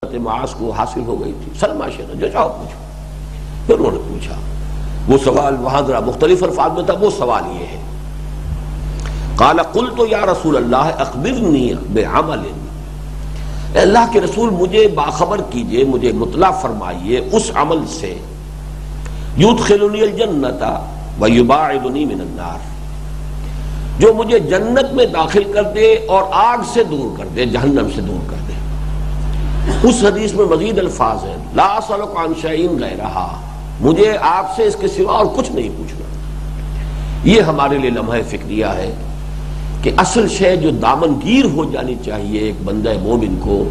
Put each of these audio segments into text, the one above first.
معاذ کو حاصل ہو گئی تھی، سلمہ شیخ جو چاہو پوچھو۔ پھر انہوں نے پوچھا، وہ سوال وہاں ذرا مختلف الفاظ میں تھا، وہ سوال یہ ہے، قال قلت یا رسول اللہ اخبرنی بعمل، اے اللہ کے رسول مجھے باخبر کیجئے، مجھے مطلع فرمائیے اس عمل سے یدخلنی الجنت ویباعدنی من النار، جو مجھے جنت میں داخل کر دے اور آگ سے دور کر دے، جہنم سے دور کر دے۔ اس حدیث میں مزید الفاظ ہیں، لا اسألک عن شیء غیرہا، مجھے آپ سے اس کے سوا اور کچھ نہیں پوچھنا۔ یہ ہمارے لیے لمحہ فکریہ ہے کہ اصل شے جو دامن گیر ہو جانی چاہیے ایک بندہ مومن کو،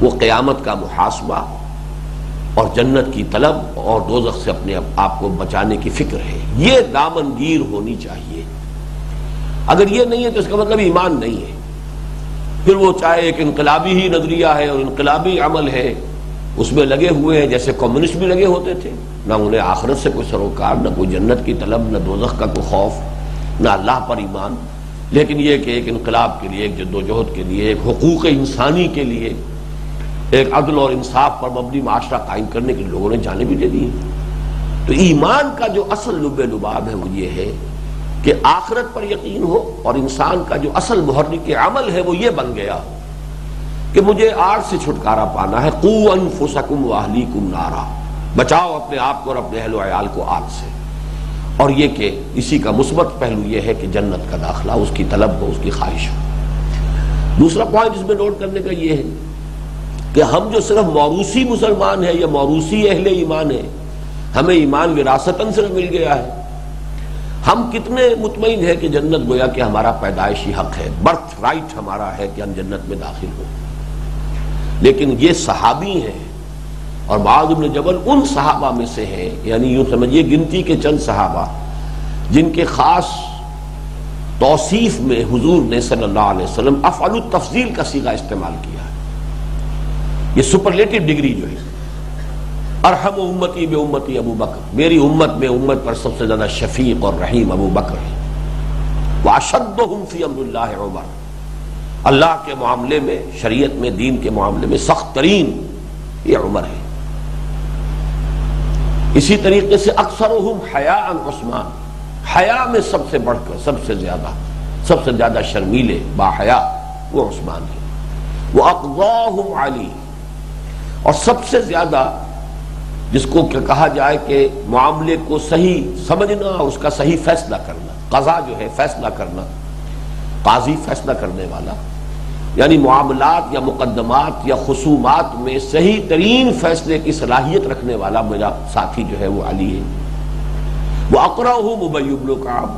وہ قیامت کا محاسبہ اور جنت کی طلب اور دوزخ سے اپنے آپ کو بچانے کی فکر ہے، یہ دامن گیر ہونی چاہیے۔ اگر یہ نہیں ہے تو اس کا مطلب ایمان نہیں ہے، پھر وہ چاہے ایک انقلابی ہی نظریہ ہے اور انقلابی عمل ہے، اس میں لگے ہوئے ہیں جیسے کمیونسٹ بھی لگے ہوتے تھے، نہ انہیں آخرت سے کوئی سروکار، نہ کوئی جنت کی طلب، نہ دوزخ کا کوئی خوف، نہ اللہ پر ایمان، لیکن یہ کہ ایک انقلاب کے لیے، ایک جدوجہد کے لیے، ایک حقوق انسانی کے لیے، ایک عدل اور انصاف پر مبنی معاشرہ قائم کرنے کے لوگوں نے جانیں بھی دے دی۔ تو ایمان کا جو اصل لب لباب ہے وہ یہ ہے کہ آخرت پر یقین ہو، اور انسان کا جو اصل محرک عمل ہے وہ یہ بن گیا ہو کہ مجھے آگ سے چھٹکارا پانا ہے، قوا انفسکم واہلیکم نارا، بچاؤ اپنے آپ کو اور اپنے اہل و عیال کو آگ سے، اور یہ کہ اسی کا مثبت پہلو یہ ہے کہ جنت کا داخلہ اس کی طلب ہو، اس کی خواہش ہو۔ دوسرا پوائنٹ اس میں نوٹ کرنے کا یہ ہے کہ ہم جو صرف موروثی مسلمان ہیں یا موروثی اہل ایمان ہیں، ہمیں ایمان وراثتاً صرف مل گیا ہے، ہم کتنے مطمئن ہیں کہ جنت گویا کہ ہمارا پیدائشی حق ہے، برتھ رائٹ ہمارا ہے کہ ہم جنت میں داخل ہوں۔ لیکن یہ صحابی ہیں، اور معاذ بن جبل ان صحابہ میں سے ہیں، یعنی یوں سمجھیے گنتی کے چند صحابہ جن کے خاص توصیف میں حضور نے صلی اللہ علیہ وسلم افعل التفضیل کا صیغہ استعمال کیا ہے۔ یہ سپرلیٹو ڈگری جو ہے، ارحم امتی بے امتی ابو بکر، میری امت میں امت پر سب سے زیادہ شفیق اور رحیم ابو بکر ہے، واشدہم فی امر اللہ عمر، اللہ کے معاملے میں، شریعت میں، دین کے معاملے میں سخت ترین یہ عمر ہے۔ اسی طریقے سے اکثرہم حیاء عثمان، حیا میں سب سے بڑھ کر سب سے زیادہ شرمیلے با حیا وہ عثمان ہے، واقضاہم علی، اور سب سے زیادہ جس کو کہا جائے کہ معاملے کو صحیح سمجھنا اور اس کا صحیح فیصلہ کرنا، قضا جو ہے فیصلہ کرنا، قاضی فیصلہ کرنے والا، یعنی معاملات یا مقدمات یا خصومات میں صحیح ترین فیصلے کی صلاحیت رکھنے والا میرا ساتھی جو ہے وہ علی ہے۔ وَأَقْرَأُهُ أُبَيُّ بْنُ كَعْبٍ،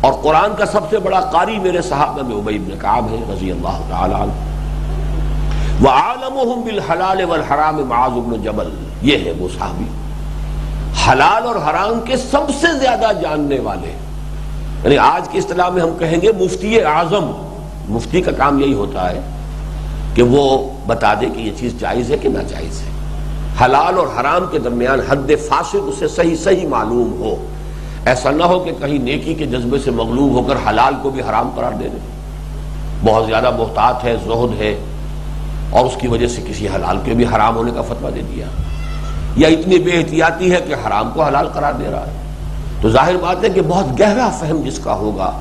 اور قرآن کا سب سے بڑا قاری میرے صحابہ میں ابی بن کعب ہے رضی اللہ تعالی عنہ۔ وَعَالَمُهُمْ بِالْحَلَالِ وَالْحَرَامِ مُعَاذُ بْنُ جبل، یہ ہے وہ صحابی حلال اور حرام کے سب سے زیادہ جاننے والے، یعنی آج کی اصطلاح میں ہم کہیں گے مفتی اعظم۔ مفتی کا کام یہی ہوتا ہے کہ وہ بتا دے کہ یہ چیز جائز ہے کہ ناجائز ہے، حلال اور حرام کے درمیان حد فاصل اسے صحیح معلوم ہو، ایسا نہ ہو کہ کہیں نیکی کے جذبے سے مغلوب ہو کر حلال کو بھی حرام قرار دے دے، بہت زیادہ محتاط ہے، زہد ہے، اور اس کی وجہ سے کسی حلال کے بھی حرام ہونے کا فتویٰ دے دیا، یا اتنی بے احتیاطی ہے کہ حرام کو حلال قرار دے رہا ہے۔ تو ظاہر بات ہے کہ بہت گہرا فہم جس کا ہوگا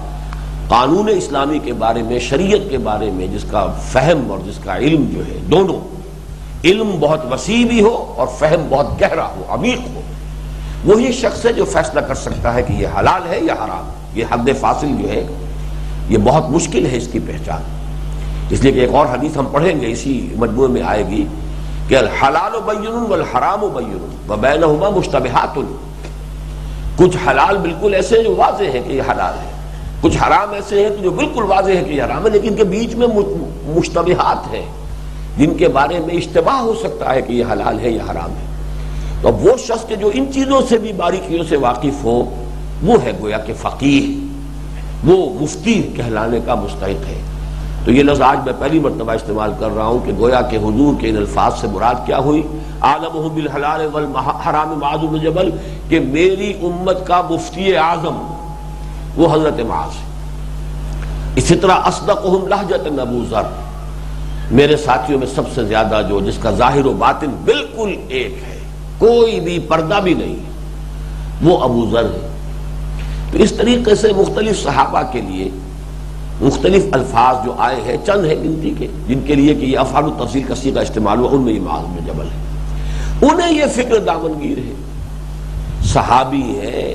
قانون اسلامی کے بارے میں، شریعت کے بارے میں، جس کا فہم اور جس کا علم جو ہے، دونوں علم بہت وسیع بھی ہو اور فہم بہت گہرا ہو، عمیق ہو، وہی شخص ہے جو فیصلہ کر سکتا ہے کہ یہ حلال ہے یا حرام۔ یہ حد فاصل جو ہے یہ بہت مشکل ہے اس کی پہچان، اس لیے کہ ایک اور حدیث ہم پڑھیں گے اسی مجموعے میں آئے گی کہ الحلال بین والحرام بین وبینہما مشتبہات، کچھ حلال بالکل ایسے جو واضح ہے کہ یہ حلال ہے، کچھ حرام ایسے ہیں جو بالکل واضح ہے کہ یہ حرام ہے، لیکن ان کے بیچ میں مشتبہات ہیں جن کے بارے میں اشتباہ ہو سکتا ہے کہ یہ حلال ہے یا حرام ہے۔ تو وہ شخص کے جو ان چیزوں سے بھی باریکیوں سے واقف ہو، وہ ہے گویا کہ فقیہ، وہ مفتی کہلانے کا مستحق ہے۔ تو یہ لفظ آج میں پہلی مرتبہ استعمال کر رہا ہوں کہ گویا کہ حضور کے ان الفاظ سے مراد کیا ہوئی، عالمہم بالحلال والحرام معاذ بن جبل، کہ میری امت کا مفتی اعظم وہ حضرت معاذ۔ اسی طرح اصدقہم لہجۃ ابو ذر، میرے ساتھیوں میں سب سے زیادہ جس کا ظاہر و باطن بالکل ایک ہے، کوئی بھی پردہ بھی نہیں، وہ ابو ذر ہے۔ تو اس طریقے سے مختلف صحابہ کے لیے مختلف الفاظ جو آئے ہیں، چند ہیں گنتی کے جن کے لیے کہ یہ افعال التفضیل کا صیغہ استعمال ہوا، ان میں یہ معاذ بن جبل ہے، انہیں یہ فکر دامنگیر ہے، صحابی ہیں،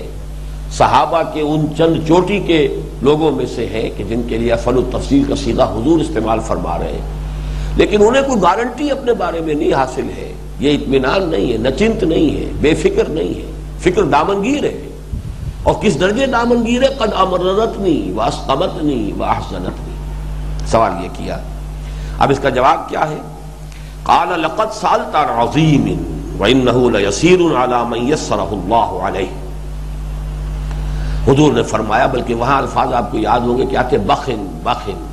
صحابہ کے ان چند چوٹی کے لوگوں میں سے ہیں کہ جن کے لیے افعال التفضیل کا صیغہ حضور استعمال فرما رہے ہیں، لیکن انہیں کوئی گارنٹی اپنے بارے میں نہیں حاصل ہے، یہ اطمینان نہیں ہے، نچنت نہیں ہے، بے فکر نہیں ہے، فکر دامنگیر ہے۔ اور کس درجے دامنگیر ہے؟ قد امررتنی واسقمتنی واحزنتنی۔ سوال یہ کیا، اب اس کا جواب کیا ہے؟ قال لقد سألت عن عظیم وإنه ليسير على من يسره الله عليه۔ حضور نے فرمایا، بلکہ وہاں الفاظ آپ کو یاد ہوں گے کیا تھے؟ بخن بخن،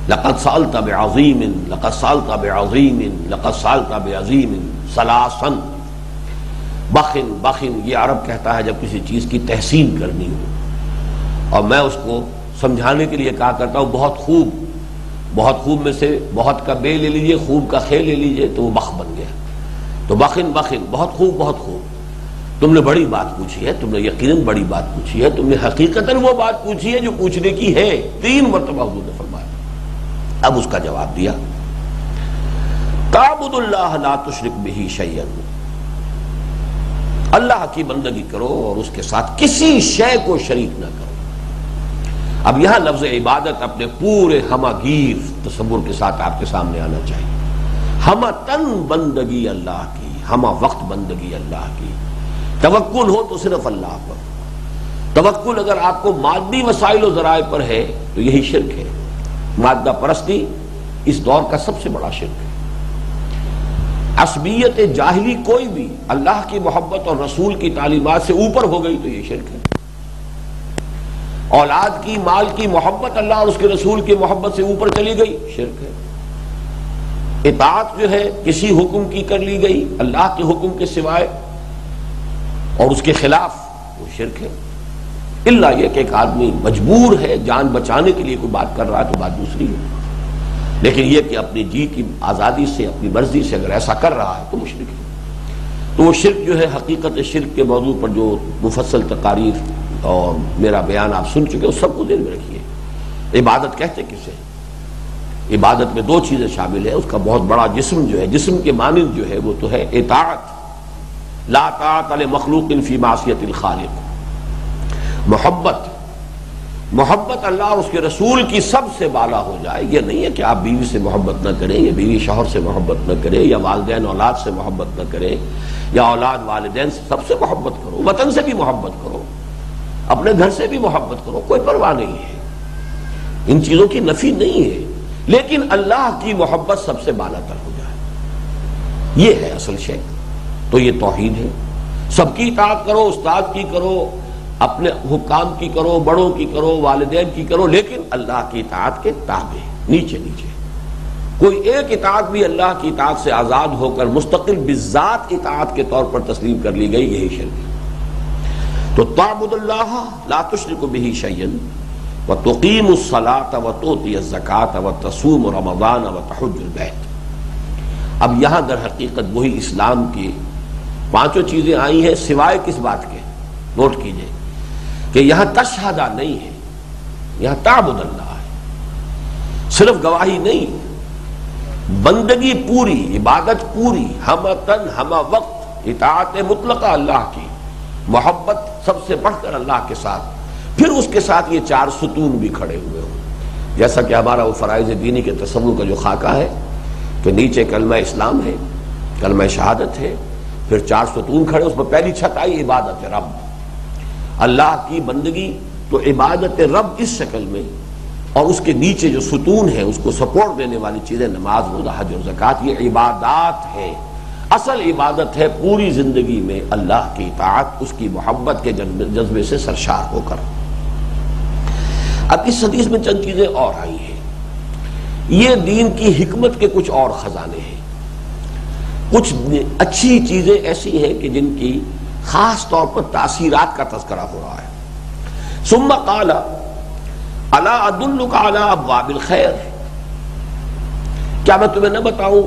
لقد سألت بعظیم، لقد سألت بعظیم، لقد سألت بعظیم ثلاثا۔ بخن بخن یہ عرب کہتا ہے جب کسی چیز کی تحسین کرنی ہو، اور میں اس کو سمجھانے کے لیے کہا کرتا ہوں بہت خوب، بہت خوب میں سے بہت کا بے لے لیجئے، خوب کا خے لے لیجئے تو وہ بخ بن گیا۔ تو بخن بخن، بہت خوب بہت خوب، تم نے بڑی بات پوچھی ہے، تم نے یقیناً بڑی بات پوچھی ہے، تم نے حقیقتاً وہ بات پوچھی ہے جو پوچھنے کی ہے۔ 3 مرتبہ حضور نے فرمایا۔ اب اس کا جواب دیا، تعبد اللہ لا تشرک بہ شیئا، اللہ کی بندگی کرو اور اس کے ساتھ کسی شے کو شریک نہ کرو۔ اب یہاں لفظ عبادت اپنے پورے ہمہ گیر تصور کے ساتھ آپ کے سامنے آنا چاہیے۔ ہمہ تن بندگی اللہ کی، ہمہ وقت بندگی اللہ کی۔ توکل ہو تو صرف اللہ پر، توکل اگر آپ کو مادی وسائل و ذرائع پر ہے تو یہی شرک ہے۔ مادہ پرستی اس دور کا سب سے بڑا شرک ہے۔ عصبیت جاہلی کوئی بھی اللہ کی محبت اور رسول کی تعلیمات سے اوپر ہو گئی تو یہ شرک ہے۔ اولاد کی، مال کی محبت اللہ اور اس کے رسول کی محبت سے اوپر چلی گئی، شرک ہے۔ اطاعت جو ہے کسی حکم کی کر لی گئی اللہ کے حکم کے سوائے اور اس کے خلاف، وہ شرک ہے۔ الا یہ کہ ایک آدمی مجبور ہے جان بچانے کے لیے کوئی بات کر رہا ہے تو بات دوسری ہے، لیکن یہ کہ اپنی جی کی آزادی سے، اپنی مرضی سے اگر ایسا کر رہا ہے تو مشرک ہے۔ تو وہ شرک جو ہے، حقیقت شرک کے موضوع پر جو مفصل تقاریر اور میرا بیان آپ سن چکے، اس سب کو دل میں رکھیے۔ عبادت کہتے کسے؟ عبادت میں 2 چیزیں شامل ہیں۔ اس کا بہت بڑا جسم جو ہے، جسم کے مانند جو ہے وہ تو ہے اطاعت، لا طاعت لمخلوق فی معصیت الخالق۔ محبت اللہ اور اس کے رسول کی سب سے بالا ہو جائے۔ یہ نہیں ہے کہ آپ بیوی سے محبت نہ کریں، یا بیوی شوہر سے محبت نہ کرے، یا والدین اولاد سے محبت نہ کرے، یا اولاد والدین سے، سب سے محبت کرو، وطن سے بھی محبت کرو، اپنے گھر سے بھی محبت کرو، کوئی پرواہ نہیں ہے، ان چیزوں کی نفی نہیں ہے، لیکن اللہ کی محبت سب سے بالا تر ہو جائے، یہ ہے اصل شے۔ تو یہ توحید ہے۔ سب کی اطاعت کرو، استاد کی کرو، اپنے حکام کی کرو، بڑوں کی کرو، والدین کی کرو، لیکن اللہ کی اطاعت کے تابع، نیچے نیچے۔ کوئی ایک اطاعت بھی اللہ کی اطاعت سے آزاد ہو کر مستقل بذات اطاعت کے طور پر تسلیم کر لی گئی، یہی شرک ہے۔ تو تعبد اللہ لا تشرک بہ شیئا وتقیم الصلاۃ وتؤتی الزکاۃ وتصوم رمضان وتحج البیت۔ اب یہاں در حقیقت وہی اسلام کی 5 چیزیں آئی ہیں، سوائے کس بات کے؟ نوٹ کیجئے کہ یہاں تشہدہ نہیں ہے، یہاں تعبد اللہ ہے، صرف گواہی نہیں، بندگی پوری، عبادت پوری، ہمہ تن ہمہ وقت، اطاعت مطلقہ اللہ کی، محبت سب سے بڑھ کر اللہ کے ساتھ، پھر اس کے ساتھ یہ 4 ستون بھی کھڑے ہوئے ہوں، جیسا کہ ہمارا وہ فرائض دینی کے تصور کا جو خاکہ ہے کہ نیچے کلمہ اسلام ہے، کلمہ شہادت ہے، پھر 4 ستون کھڑے، اس پر پہلی چھت آئی عبادت رب، اللہ کی بندگی۔ تو عبادت رب اس شکل میں، اور اس کے نیچے جو ستون ہے اس کو سپورٹ دینے والی چیزیں نماز، روزہ، حج اور زکوٰۃ، یہ عبادات ہے۔ اصل عبادت ہے پوری زندگی میں اللہ کی اطاعت، اس کی محبت کے جذبے سے سرشار ہو کر۔ اب اس حدیث میں چند چیزیں اور آئی ہیں، یہ دین کی حکمت کے کچھ اور خزانے ہیں، کچھ اچھی چیزیں ایسی ہیں کہ جن کی خاص طور پر تاثیرات کا تذکرہ ہو رہا ہے۔ ثم قال الا ادلک علی ابواب الخیر، کیا میں تمہیں نہ بتاؤں